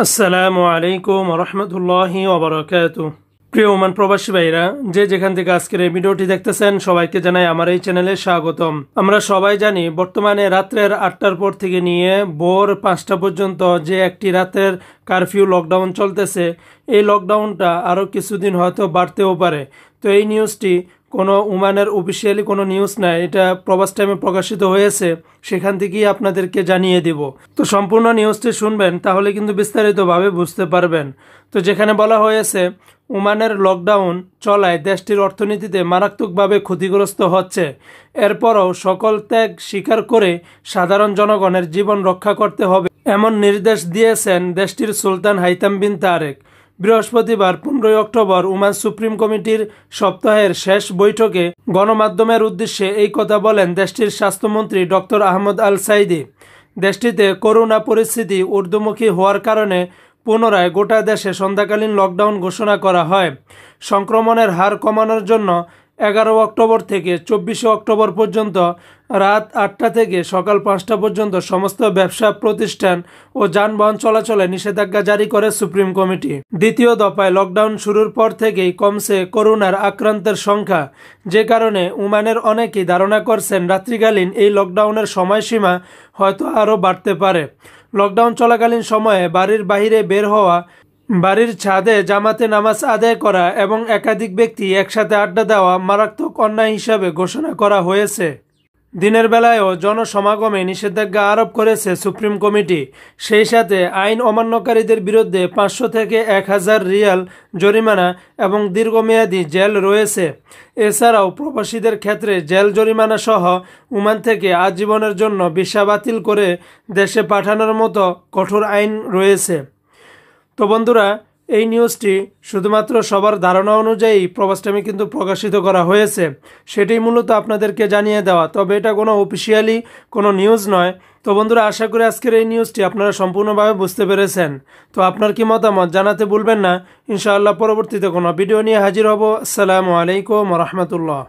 আসসালামু আলাইকুম রহমতুল্লাহি ওবরাকাতুহ। প্রিয় ওমান প্রবাসী ভাইরা, যে যেখান থেকে আজকের এই ভিডিওটি দেখতেছেন সবাইকে জানাই আমার এই চ্যানেলে স্বাগতম। আমরা সবাই জানি বর্তমানে রাত্রের 8টার পর থেকে নিয়ে ভোর 5টা পর্যন্ত যে একটি রাতের কারফিউ লকডাউন চলতেছে, এই লকডাউনটা আরও কিছুদিন হয়তো বাড়তেও পারে। তো এই নিউজটি কোনো ওমানের অফিসিয়ালি কোনো নিউজ না, এটা প্রবাস টাইমে প্রকাশিত হয়েছে, সেখান থেকেই আপনাদেরকে জানিয়ে দিব। তো সম্পূর্ণ নিউজটি শুনবেন, তাহলে কিন্তু বিস্তারিতভাবে বুঝতে পারবেন। তো যেখানে বলা হয়েছে ওমানের লকডাউন চলায় দেশটির অর্থনীতিতে মারাত্মকভাবে ক্ষতিগ্রস্ত হচ্ছে, এরপরও সকল ত্যাগ স্বীকার করে সাধারণ জনগণের জীবন রক্ষা করতে হবে এমন নির্দেশ দিয়েছেন দেশটির সুলতান হাইতাম বিন তারেক। বৃহস্পতিবার 15 অক্টোবর ওমান সুপ্রিম কমিটির সপ্তাহের শেষ বৈঠকে গণমাধ্যমের উদ্দেশ্যে এই কথা বলেন দেশটির স্বাস্থ্যমন্ত্রী ডক্টর আহমদ আল সাইদি। দেশটিতে করোনা পরিস্থিতি ঊর্ধ্বমুখী হওয়ার কারণে পুনরায় গোটা দেশে সন্ধ্যাকালীন লকডাউন ঘোষণা করা হয়। সংক্রমণের হার কমানোর জন্য 11 অক্টোবর থেকে 24 অক্টোবর পর্যন্ত রাত 8টা থেকে সকাল 5টা পর্যন্ত সমস্ত ব্যবসা প্রতিষ্ঠান ও যানবাহন চলাচলে নিষেধাজ্ঞা জারি করে সুপ্রিম কমিটি। দ্বিতীয় দফায় লকডাউন শুরুর পর থেকেই কমছে করোনার আক্রান্তের সংখ্যা, যে কারণে ওমানের অনেকেই ধারণা করছেন রাত্রিকালীন এই লকডাউনের সময়সীমা হয়তো আরও বাড়তে পারে। লকডাউন চলাকালীন সময়ে বাড়ির বাইরে বের হওয়া, বাড়ির ছাদে জামাতে নামাজ আদায় করা এবং একাধিক ব্যক্তি একসাথে আড্ডা দেওয়া মারাত্মক অন্যায় হিসাবে ঘোষণা করা হয়েছে। দিনের বেলায়ও জনসমাগমে নিষেধাজ্ঞা আরোপ করেছে সুপ্রিম কমিটি। সেই সাথে আইন অমান্যকারীদের বিরুদ্ধে 500 থেকে 1000 রিয়াল জরিমানা এবং দীর্ঘমেয়াদী জেল রয়েছে। এছাড়াও প্রবাসীদের ক্ষেত্রে জেল জরিমানা সহ ওমান থেকে আজীবনের জন্য ভিসা বাতিল করে দেশে পাঠানোর মতো কঠোর আইন রয়েছে। তো বন্ধুরা, এই নিউজটি শুধুমাত্র সবার ধারণা অনুযায়ী প্রবাস টাইমে কিন্তু প্রকাশিত করা হয়েছে, সেটাই মূলত আপনাদেরকে জানিয়ে দেওয়া, তবে এটা কোনো অফিসিয়ালি কোনো নিউজ নয়। তো বন্ধুরা, আশা করি আজকের এই নিউজটি আপনারা সম্পূর্ণভাবে বুঝতে পেরেছেন। তো আপনার কি মতামত জানাতে ভুলবেন না। ইনশাআল্লাহ পরবর্তীতে কোনো ভিডিও নিয়ে হাজির হব। আসসালামু আলাইকুম রহমতুল্লাহ।